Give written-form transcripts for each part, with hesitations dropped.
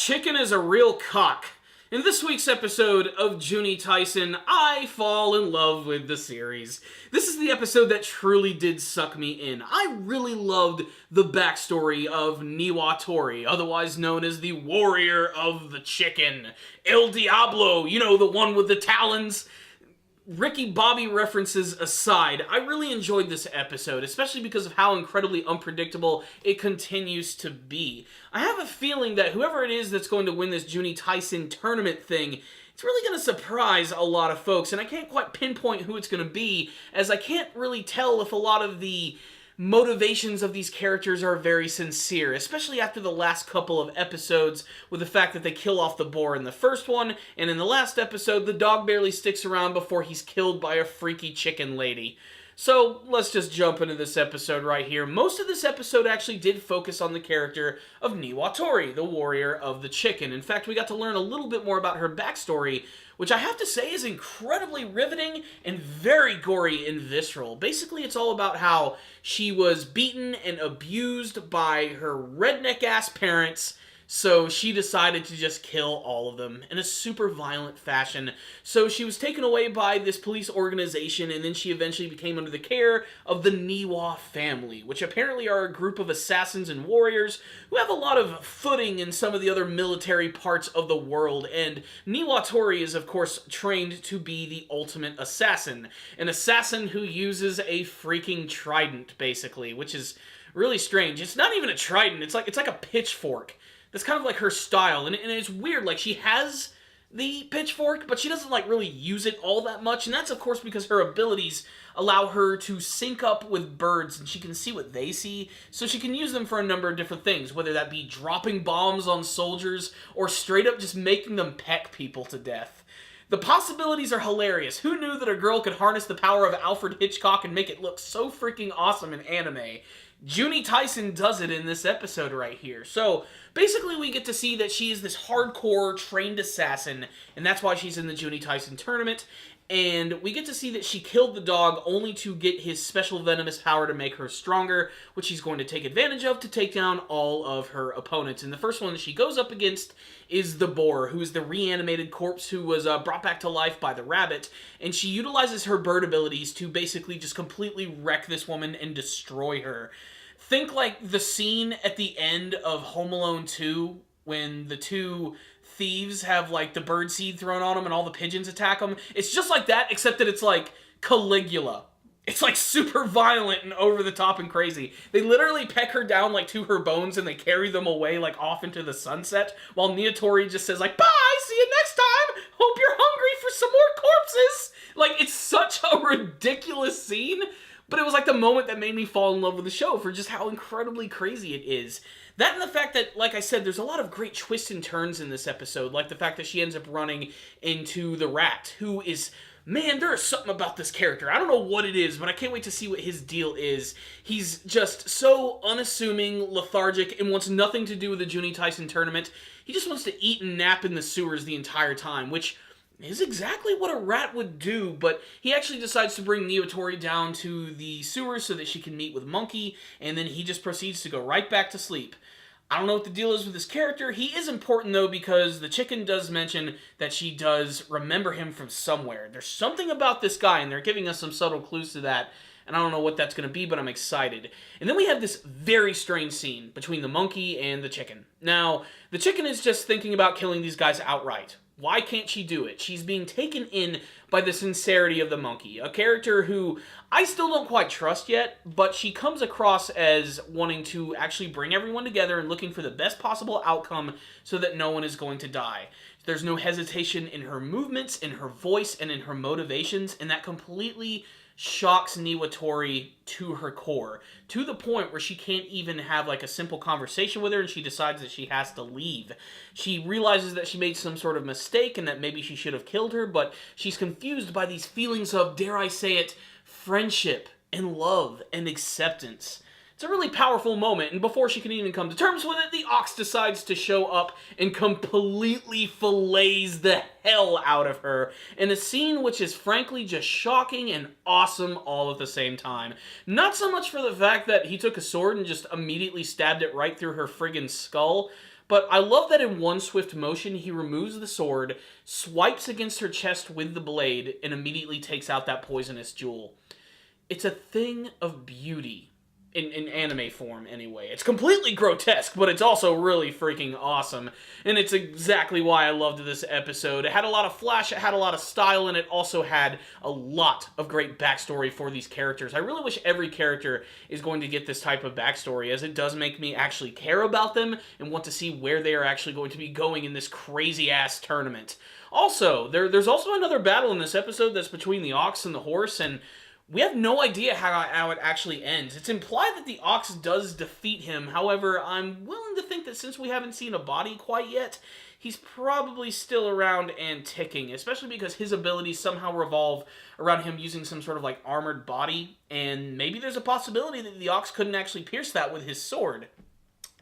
chicken is a real cock. In this week's episode of Juuni Taisen, I fall in love with the series. This is the episode that truly did suck me in. I really loved the backstory of Niwatori, otherwise known as the Warrior of the Chicken. El Diablo, you know, the one with the talons. Ricky Bobby references aside, I really enjoyed this episode, especially because of how incredibly unpredictable it continues to be. I have a feeling that whoever it is that's going to win this Juni Taisen tournament thing, it's really going to surprise a lot of folks, and I can't quite pinpoint who it's going to be, as I can't really tell if a lot of the motivations of these characters are very sincere, especially after the last couple of episodes with the fact that they kill off the boar in the first one, and in the last episode, the dog barely sticks around before he's killed by a freaky chicken lady. So, let's just jump into this episode right here. Most of this episode actually did focus on the character of Niwatori, the warrior of the chicken. In fact, we got to learn a little bit more about her backstory, which I have to say is incredibly riveting and very gory and visceral. Basically, it's all about how she was beaten and abused by her redneck-ass parents, so she decided to just kill all of them in a super violent fashion. So she was taken away by this police organization, and then she eventually became under the care of the Niwa family, which apparently are a group of assassins and warriors who have a lot of footing in some of the other military parts of the world. And Niwatori is, of course, trained to be the ultimate assassin. An assassin who uses a freaking trident, basically, which is really strange. It's not even a trident, it's like a pitchfork. That's kind of like her style, and it's weird, like, she has the pitchfork, but she doesn't, like, really use it all that much, and that's, of course, because her abilities allow her to sync up with birds, and she can see what they see, so she can use them for a number of different things, whether that be dropping bombs on soldiers, or straight up just making them peck people to death. The possibilities are hilarious. Who knew that a girl could harness the power of Alfred Hitchcock and make it look so freaking awesome in anime? Juuni Taisen does it in this episode right here. So, basically we get to see that she is this hardcore trained assassin, and that's why she's in the Juuni Taisen tournament, and we get to see that she killed the dog only to get his special venomous power to make her stronger, which she's going to take advantage of to take down all of her opponents. And the first one that she goes up against is the boar, who is the reanimated corpse who was brought back to life by the rabbit, and she utilizes her bird abilities to basically just completely wreck this woman and destroy her. Think like the scene at the end of Home Alone 2 when the two thieves have like the bird seed thrown on them and all the pigeons attack them. It's just like that, except that it's like Caligula. It's like super violent and over the top and crazy. They literally peck her down like to her bones and they carry them away like off into the sunset, while Niwatori just says like, "Bye, see you next time, hope you're hungry for some more corpses." Like, it's such a ridiculous scene, but it was like the moment that made me fall in love with the show for just how incredibly crazy it is. That and the fact that, like I said, there's a lot of great twists and turns in this episode, like the fact that she ends up running into the rat, who is, man, there is something about this character. I don't know what it is, but I can't wait to see what his deal is. He's just so unassuming, lethargic, and wants nothing to do with the Juni Taisen tournament. He just wants to eat and nap in the sewers the entire time, which is exactly what a rat would do, but he actually decides to bring Niwatori down to the sewers so that she can meet with Monkey, and then he just proceeds to go right back to sleep. I don't know what the deal is with this character. He is important, though, because the chicken does mention that she does remember him from somewhere. There's something about this guy, and they're giving us some subtle clues to that, and I don't know what that's going to be, but I'm excited. And then we have this very strange scene between the monkey and the chicken. Now, the chicken is just thinking about killing these guys outright. Why can't she do it? She's being taken in by the sincerity of the monkey, a character who I still don't quite trust yet, but she comes across as wanting to actually bring everyone together and looking for the best possible outcome so that no one is going to die. There's no hesitation in her movements, in her voice, and in her motivations, and that completely shocks Niwatori to her core, to the point where she can't even have like a simple conversation with her, and she decides that she has to leave. She realizes that she made some sort of mistake and that maybe she should have killed her, but she's confused by these feelings of, dare I say it, friendship and love and acceptance. It's a really powerful moment, and before she can even come to terms with it, the ox decides to show up and completely fillets the hell out of her in a scene which is frankly just shocking and awesome all at the same time. Not so much for the fact that he took a sword and just immediately stabbed it right through her friggin' skull, But I love that in one swift motion, he removes the sword, swipes against her chest with the blade, and immediately takes out that poisonous jewel. It's a thing of beauty. In anime form, anyway. It's completely grotesque, but it's also really freaking awesome. And it's exactly why I loved this episode. It had a lot of flash, it had a lot of style, and it also had a lot of great backstory for these characters. I really wish every character is going to get this type of backstory, as it does make me actually care about them and want to see where they are actually going to be going in this crazy-ass tournament. Also, there's also another battle in this episode that's between the ox and the horse, and we have no idea how it actually ends. It's implied that the ox does defeat him. However, I'm willing to think that since we haven't seen a body quite yet, he's probably still around and ticking, especially because his abilities somehow revolve around him using some sort of like armored body, and maybe there's a possibility that the ox couldn't actually pierce that with his sword,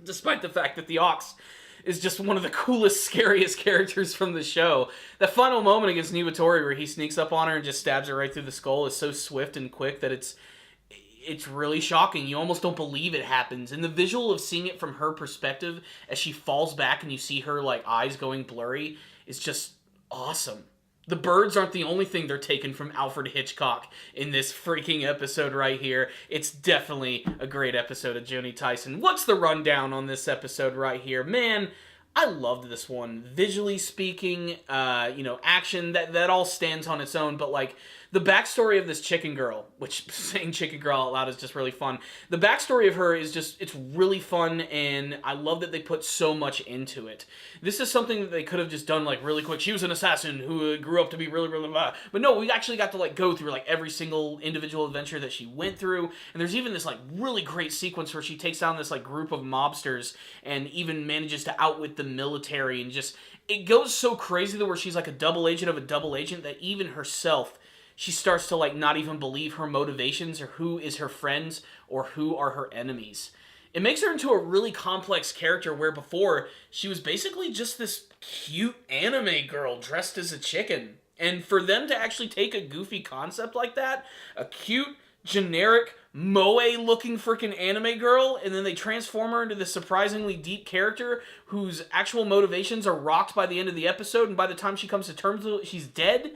despite the fact that the ox is just one of the coolest, scariest characters from the show. That final moment against Niwatori where he sneaks up on her and just stabs her right through the skull is so swift and quick that it's really shocking. You almost don't believe it happens. And the visual of seeing it from her perspective as she falls back and you see her like eyes going blurry is just awesome. The birds aren't the only thing they're taken from Alfred Hitchcock in this freaking episode right here. It's definitely a great episode of Juuni Taisen. What's the rundown on this episode right here? Man, I loved this one. Visually speaking, action, that all stands on its own, but like, the backstory of this chicken girl, which saying chicken girl out loud is just really fun. The backstory of her is just, it's really fun, and I love that they put so much into it. This is something that they could have just done like really quick. She was an assassin who grew up to be really, really blah. But no, we actually got to like go through like every single individual adventure that she went through, and there's even this like really great sequence where she takes down this like group of mobsters and even manages to outwit the military, and just, it goes so crazy to where she's like a double agent of a double agent that even herself, she starts to like not even believe her motivations or who is her friends or who are her enemies. It makes her into a really complex character where before she was basically just this cute anime girl dressed as a chicken. And for them to actually take a goofy concept like that, a cute, generic, moe-looking freaking anime girl, and then they transform her into this surprisingly deep character whose actual motivations are rocked by the end of the episode, and by the time she comes to terms with it, she's dead.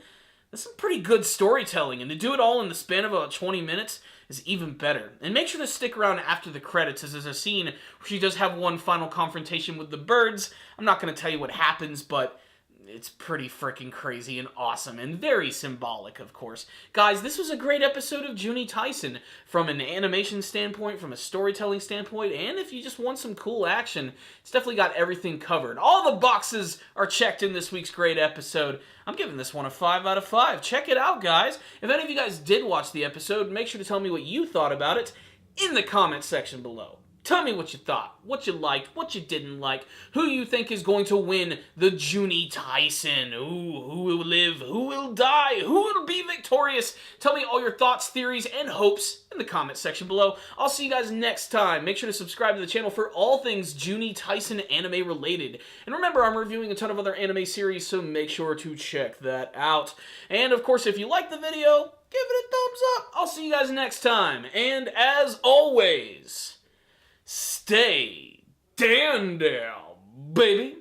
That's some pretty good storytelling, and to do it all in the span of about 20 minutes is even better. And make sure to stick around after the credits, as there's a scene where she does have one final confrontation with the birds. I'm not going to tell you what happens, but it's pretty freaking crazy and awesome, and very symbolic, of course. Guys, this was a great episode of Juuni Taisen, from an animation standpoint, from a storytelling standpoint, and if you just want some cool action, it's definitely got everything covered. All the boxes are checked in this week's great episode. I'm giving this one a 5 out of 5. Check it out, guys. If any of you guys did watch the episode, make sure to tell me what you thought about it in the comment section below. Tell me what you thought, what you liked, what you didn't like, who you think is going to win the Juuni Taisen. Ooh, who will live, who will die, who will be victorious. Tell me all your thoughts, theories, and hopes in the comment section below. I'll see you guys next time. Make sure to subscribe to the channel for all things Juuni Taisen anime related. And remember, I'm reviewing a ton of other anime series, so make sure to check that out. And of course, if you like the video, give it a thumbs up. I'll see you guys next time. And as always, stay down, baby.